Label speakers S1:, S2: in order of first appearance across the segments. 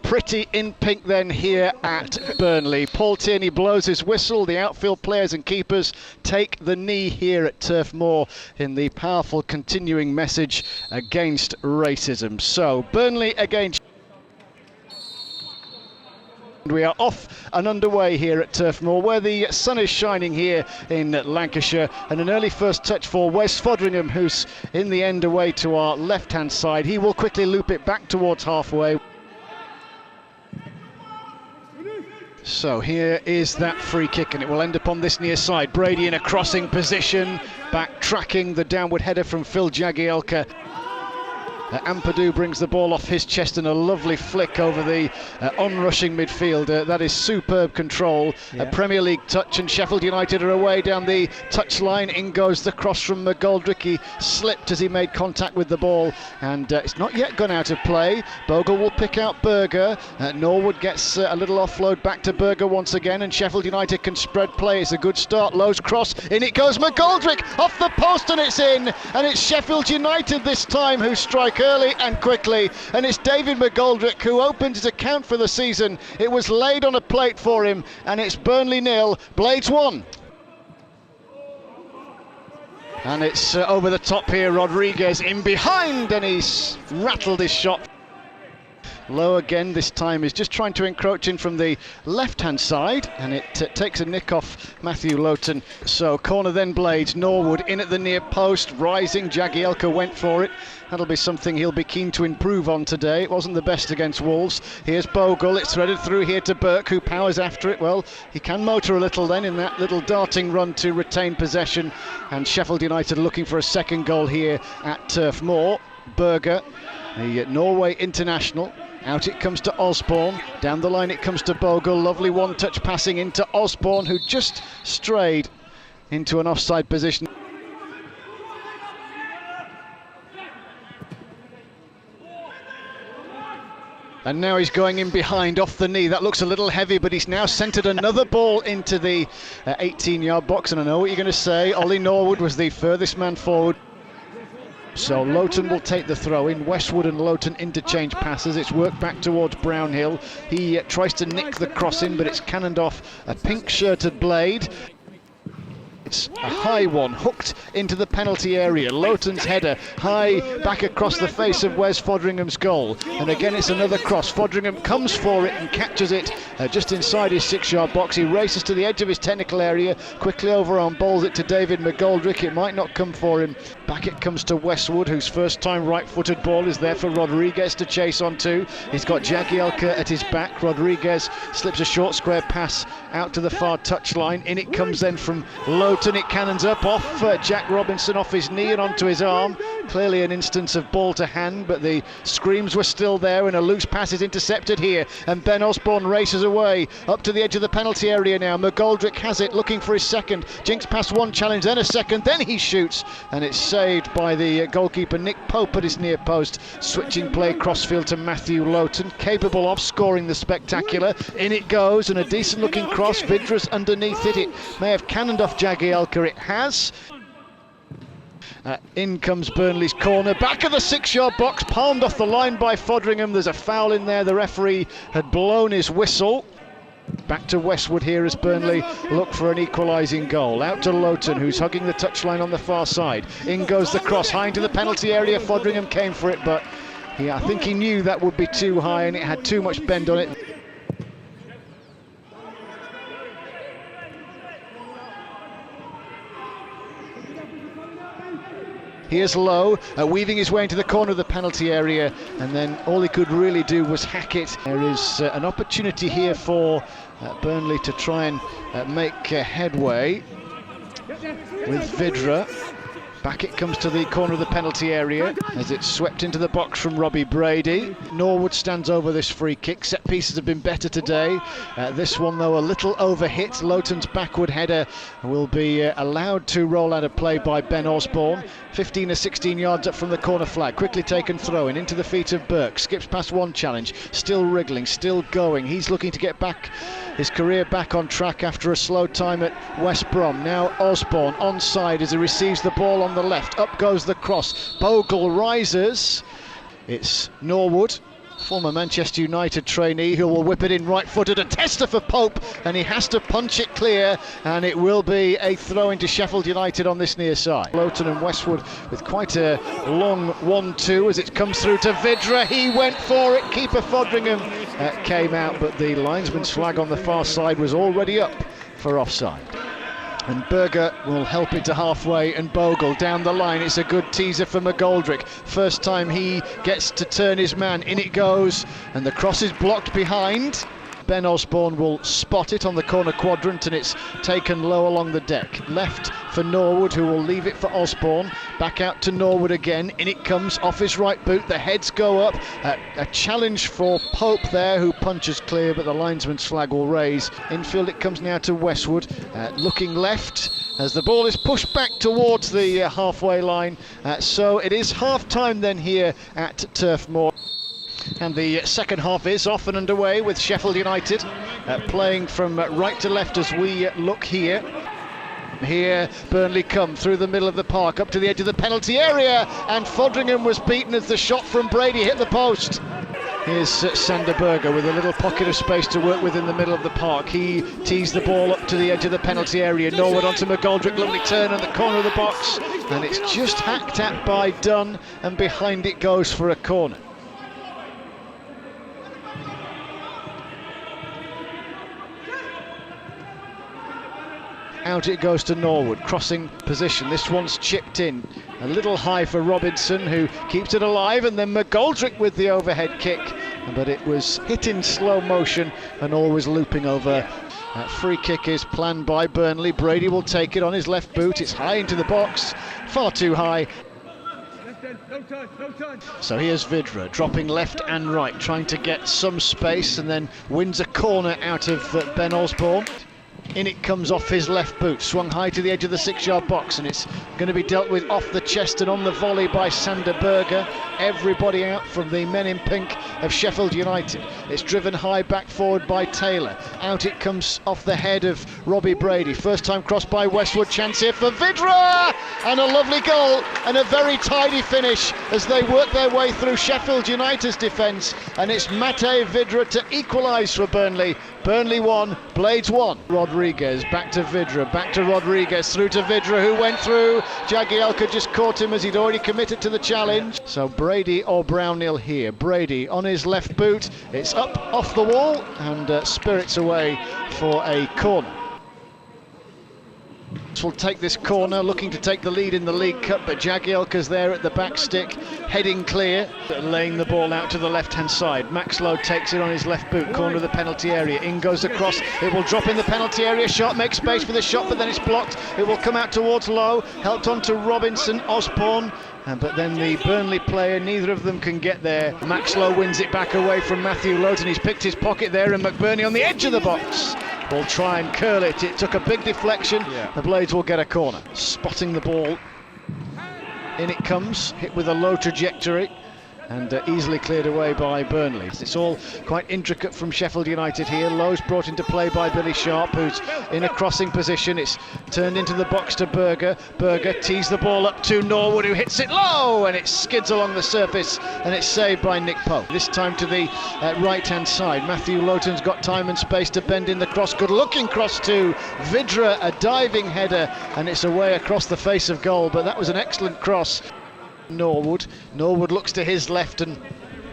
S1: pretty in pink then here at Burnley. Paul Tierney blows his whistle. The outfield players and keepers take the knee here at Turf Moor in the powerful continuing message against racism. So Burnley against... We are off and underway here at Turf Moor, where the sun is shining here in Lancashire, and an early first touch for Wes Foderingham, who's in the end away to our left-hand side. He will quickly loop it back towards halfway. So here is that free kick, and it will end up on this near side. Brady in a crossing position, back-tracking the downward header from Phil Jagielka. Ampadu brings the ball off his chest and a lovely flick over the onrushing midfielder. That is superb control. Yeah. A Premier League touch, and Sheffield United are away down the touchline. In goes the cross from McGoldrick. He slipped as he made contact with the ball, and it's not yet gone out of play. Bogle will pick out Berger. Norwood gets a little offload back to Berger once again, and Sheffield United can spread play. It's a good start. Lowe's cross. In it goes McGoldrick off the post, and it's in. And it's Sheffield United this time who strike early and quickly, and it's David McGoldrick who opens his account for the season. It was laid on a plate for him, and it's Burnley 0, Blades 1. And it's over the top here. Rodriguez in behind, and he's rattled his shot. Low again this time is just trying to encroach in from the left-hand side, and it takes a nick off Matthew Lowton. So corner then Blades. Norwood in at the near post, rising. Jagielka went for it. That'll be something he'll be keen to improve on today. It wasn't the best against Wolves. Here's Bogle. It's threaded through here to Burke, who powers after it. Well, he can motor a little then in that little darting run to retain possession. And Sheffield United looking for a second goal here at Turf Moor. Berger, the Norway international. Out it comes to Osborne, down the line it comes to Bogle, lovely one-touch passing into Osborne, who just strayed into an offside position. And now he's going in behind off the knee. That looks a little heavy, but he's now centred another ball into the 18-yard box, and I know what you're going to say. Ollie Norwood was the furthest man forward. So Lowton will take the throw in. Westwood and Lowton interchange passes. It's worked back towards Brownhill. He tries to nick the cross in, but it's cannoned off a pink-shirted Blade. It's a high one, hooked into the penalty area. Lowton's header high back across the face of Wes Foderingham's goal. And again it's another cross. Foderingham comes for it and catches it just inside his 6-yard box. He races to the edge of his technical area, quickly over on bowls it to David McGoldrick. It might not come for him. Back it comes to Westwood, whose first time right-footed ball is there for Rodriguez to chase onto. He's got Jagielka at his back. Rodriguez slips a short square pass out to the far touchline. In it comes then from Lowton. It cannons up off Jack Robinson, off his knee and onto his arm. Clearly an instance of ball to hand, but the screams were still there, and a loose pass is intercepted here, and Ben Osborne races away up to the edge of the penalty area now. McGoldrick has it, looking for his second. Jinks past one challenge, then a second, then he shoots, and it's saved by the goalkeeper Nick Pope at his near post. Switching play crossfield to Matthew Lowton, capable of scoring the spectacular. In it goes, and a decent looking cross. Vidra's underneath it. It may have cannoned off Jagielka. It has. In comes Burnley's corner, back of the 6-yard box, palmed off the line by Foderingham. There's a foul in there. The referee had blown his whistle. Back to Westwood here as Burnley look for an equalising goal. Out to Lowton, who's hugging the touchline on the far side. In goes the cross, high into the penalty area. Foderingham came for it, but I think he knew that would be too high and it had too much bend on it. Here's Lowe, weaving his way into the corner of the penalty area, and then all he could really do was hack it. There is an opportunity here for Burnley to try and make headway with Vidra. Back it comes to the corner of the penalty area as it's swept into the box from Robbie Brady. Norwood stands over this free kick. Set pieces have been better today. This one though a little overhit. Lowton's backward header will be allowed to roll out of play by Ben Osborne. 15 or 16 yards up from the corner flag. Quickly taken throw in into the feet of Burke. Skips past one challenge. Still wriggling, still going. He's looking to get back his career back on track after a slow time at West Brom. Now Osborne onside as he receives the ball on the left. Up goes the cross. Bogle rises. It's Norwood. Former Manchester United trainee who will whip it in right-footed, a tester for Pope, and he has to punch it clear, and it will be a throw into Sheffield United on this near side. Lowton and Westwood with quite a long 1-2 as it comes through to Vidra. He went for it, keeper Fodringham came out, but the linesman's flag on the far side was already up for offside. And Berger will help it to halfway, and Bogle down the line. It's a good teaser for McGoldrick. First time he gets to turn his man. In it goes, and the cross is blocked behind. Ben Osborne will spot it on the corner quadrant, and it's taken low along the deck. Left for Norwood, who will leave it for Osborne. Back out to Norwood again. In it comes off his right boot. The heads go up. A challenge for Pope there, who punches clear, but the linesman's flag will raise. Infield it comes now to Westwood, looking left as the ball is pushed back towards the halfway line. So it is half-time then here at Turf Moor. And the second half is off and underway with Sheffield United playing from right to left as we look here. Here Burnley come through the middle of the park up to the edge of the penalty area, and Fodringham was beaten as the shot from Brady hit the post. Here's Sander Berger with a little pocket of space to work with in the middle of the park. He tees the ball up to the edge of the penalty area. Norwood onto McGoldrick, lovely turn on the corner of the box, and it's just hacked at by Dunn, and behind it goes for a corner. Out it goes to Norwood, crossing position. This one's chipped in. A little high for Robinson, who keeps it alive, and then McGoldrick with the overhead kick. But it was hit in slow motion and always looping over. Free kick is planned by Burnley. Brady will take it on his left boot. It's high into the box, far too high. So here's Vidra dropping left and right, trying to get some space, and then wins a corner out of Ben Osborne. In it comes off his left boot, swung high to the edge of the 6-yard box, and it's going to be dealt with off the chest and on the volley by Sander Berger. Everybody out from the men in pink of Sheffield United. It's driven high back forward by Taylor. Out it comes off the head of Robbie Brady. First time cross by Westwood, chance here for Vidra! And a lovely goal and a very tidy finish as they work their way through Sheffield United's defence, and it's Mate Vidra to equalise for Burnley. Burnley 1, Blades 1. Rodriguez back to Vidra, back to Rodriguez, through to Vidra, who went through. Jagielka just caught him as he'd already committed to the challenge. So Brady or Brownhill here. Brady on his left boot, it's up off the wall, and spirits away for a corner. Will take this corner, looking to take the lead in the League Cup, but Jagielka's there at the back stick, heading clear, laying the ball out to the left-hand side. Max Lowe takes it on his left boot, corner of the penalty area. In goes the cross, it will drop in the penalty area. Shot makes space for the shot, but then it's blocked. It will come out towards Lowe, helped on to Robinson, Osborne. But then the Burnley player, neither of them can get there. Max Lowe wins it back away from Matthew Lowton. He's picked his pocket there, and McBurney on the edge of the box will try and curl it. It took a big deflection. The Blades will get a corner. Spotting the ball. In it comes, hit with a low trajectory, and easily cleared away by Burnley. It's all quite intricate from Sheffield United here. Lowe's brought into play by Billy Sharp, who's in a crossing position. It's turned into the box to Berger. Berger tees the ball up to Norwood, who hits it low, and it skids along the surface, and it's saved by Nick Pope. This time to the right-hand side. Matthew Lowton's got time and space to bend in the cross. Good-looking cross to Vidra, a diving header, and it's away across the face of goal, but that was an excellent cross. Norwood looks to his left and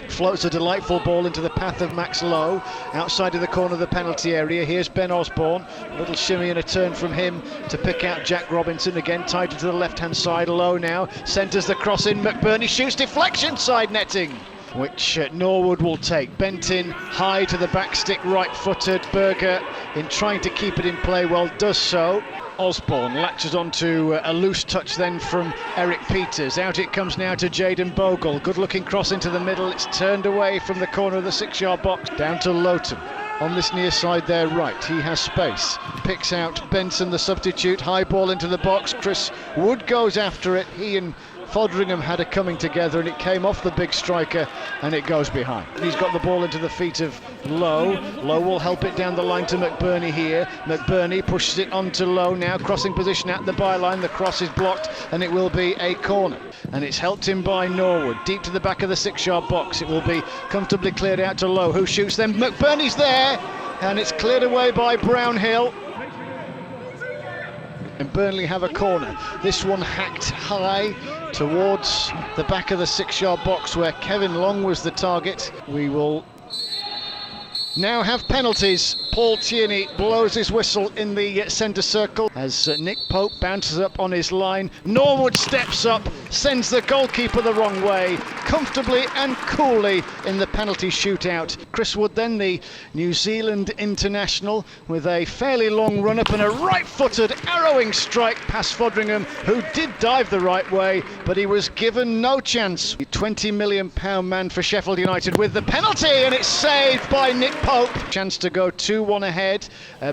S1: floats a delightful ball into the path of Max Lowe, outside of the corner of the penalty area. Here's Ben Osborne, a little shimmy and a turn from him to pick out Jack Robinson, again tied to the left-hand side. Lowe now centres the cross in, McBurney shoots, deflection, side netting, which Norwood will take. Bent in high to the back stick, right-footed. Berger, in trying to keep it in play, well, does so. Osborne latches onto a loose touch then from Eric Peters. Out it comes now to Jayden Bogle. Good looking cross into the middle. It's turned away from the corner of the 6-yard box. Down to Lowton. On this near side there right, he has space. Picks out Benson, the substitute. High ball into the box. Chris Wood goes after it. He and Foderingham had a coming together, and it came off the big striker, and it goes behind. He's got the ball into the feet of Lowe. Lowe will help it down the line to McBurney here. McBurney pushes it on to Lowe now, crossing position at the byline. The cross is blocked, and it will be a corner. And it's helped in by Norwood, deep to the back of the 6-yard box. It will be comfortably cleared out to Lowe, who shoots them. McBurney's there, and it's cleared away by Brownhill. And Burnley have a corner. This one hacked high towards the back of the 6-yard box where Kevin Long was the target. We will now have penalties. Paul Tierney blows his whistle in the centre circle as Nick Pope bounces up on his line. Norwood steps up, sends the goalkeeper the wrong way, comfortably and coolly in the penalty shootout. Chris Wood then, the New Zealand international, with a fairly long run-up and a right-footed arrowing strike past Foderingham, who did dive the right way, but he was given no chance. The £20 million man for Sheffield United with the penalty, and it's saved by Nick Pope. Chance to go 2-1 ahead.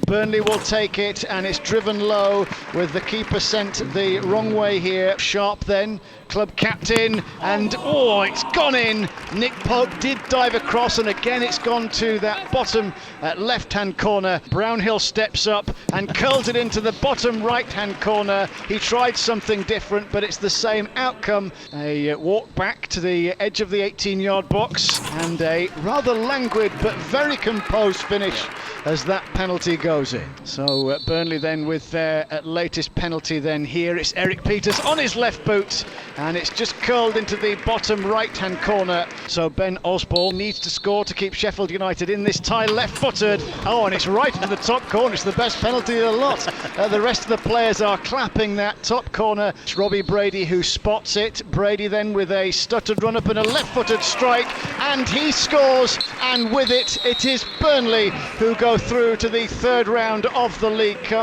S1: Burnley will take it, and it's driven low with the keeper sent the wrong way here. Sharp then, club captain, and it's gone in. Nick Pope did dive across, and again it's gone to that bottom left-hand corner. Brownhill steps up and curls it into the bottom right-hand corner. He tried something different, but it's the same outcome. A walk back to the edge of the 18-yard box, and a rather languid but very composed finish as that penalty goes in. So Burnley then with their latest penalty then here. It's Eric Peters on his left boot, and it's just curled into the bottom right-hand corner. So Ben Osborne needs to score to keep Sheffield United in this tie, left-footed. And it's right into the top corner. It's the best penalty of the lot. The rest of the players are clapping that top corner. It's Robbie Brady who spots it. Brady then with a stuttered run-up and a left-footed strike, and he scores, and with it, it is Burnley who go through to the third round of the League Cup.